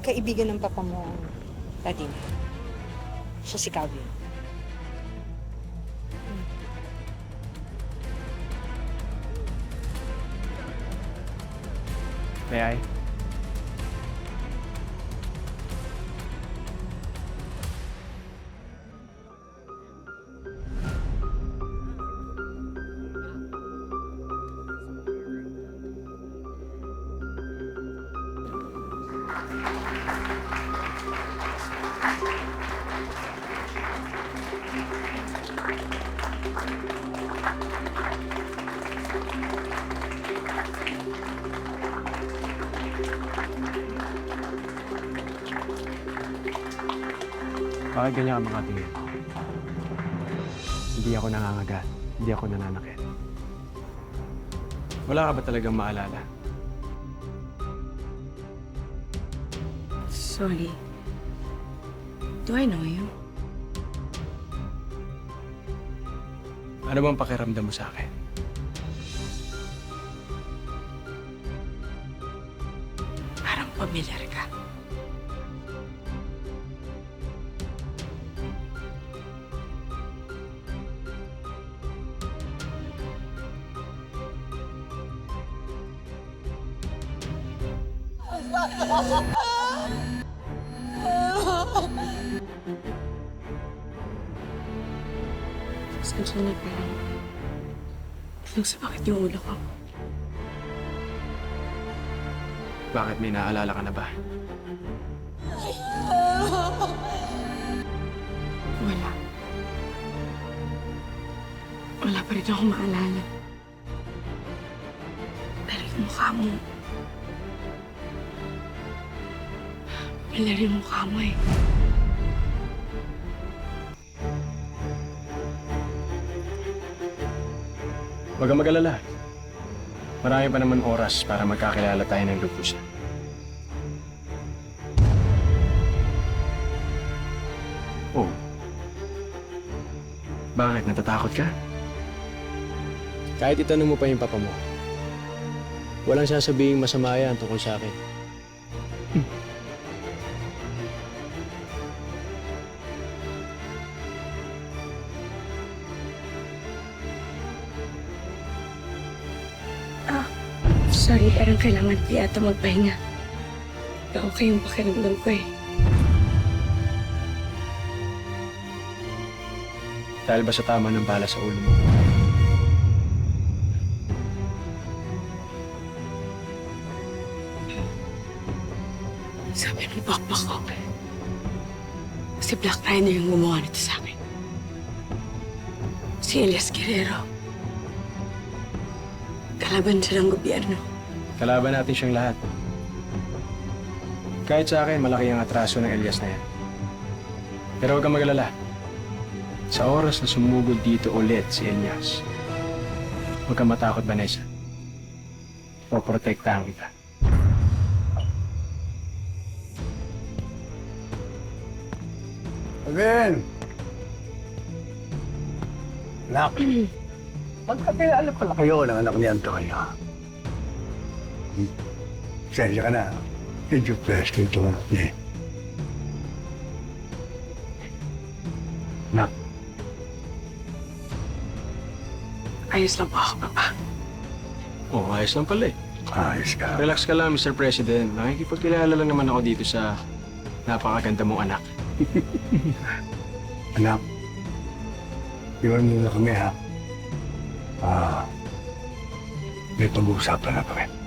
kaibigan ng papa mo ang Latina. Siya si Calvin. May I? Bakit ganyan ka makatingin? Hindi ako nangangagat. Hindi ako nananakit. Wala ka ba talagang maalala? Sorry. Do I know you? Ano bang pakiramdam mo sa akin? Parang pamilyar ka. Pasensya na pero biglang sumakit yung ulo ko. Bakit may naaalala ka na ba? Wala. Wala pa rin ako maalala. Pero yung mukha mo. Wala rin yung mukha mo eh. Huwag kang mag-alala. Marami pa naman oras para magkakilala tayo ng lubusan. Oh. Bakit? Natatakot ka? Kahit itanong mo pa yung papa mo, walang sasabihin masama yan tungkol sa akin. Sorry, pero kailangan ko yata magpahinga. Okay yung pakiramdam ko eh. Dahil ba sa tama ng bala sa ulo mo? Sabi ng pakpak ko, si Black Rider yung gumawa nito sa akin. Si Elias Guerrero. Kalaban siya ng gobyerno. Kalaban natin siyang lahat. Kahit sa akin, malaki ang atraso ng Elias na yan. Pero huwag kang mag-alala. Sa oras na sumugod dito ulit si Elias, huwag kang matakot, Vanessa. Poprotektahan kita. Alvin! Anak, magkakilala pala kayo ng anak ni Antonio. Sensya ka na. Medyo fresh kayo ito anak niya. Anak, Ayos lang po ako, Papa. Oo, ayos lang pala eh. ayos ka. Relax ka lang, Mr. President. Nakikipagkilala lang naman ako dito sa napakaganda mong anak. Anak, iwan mo na kami ha. May pag-uusapan na kami.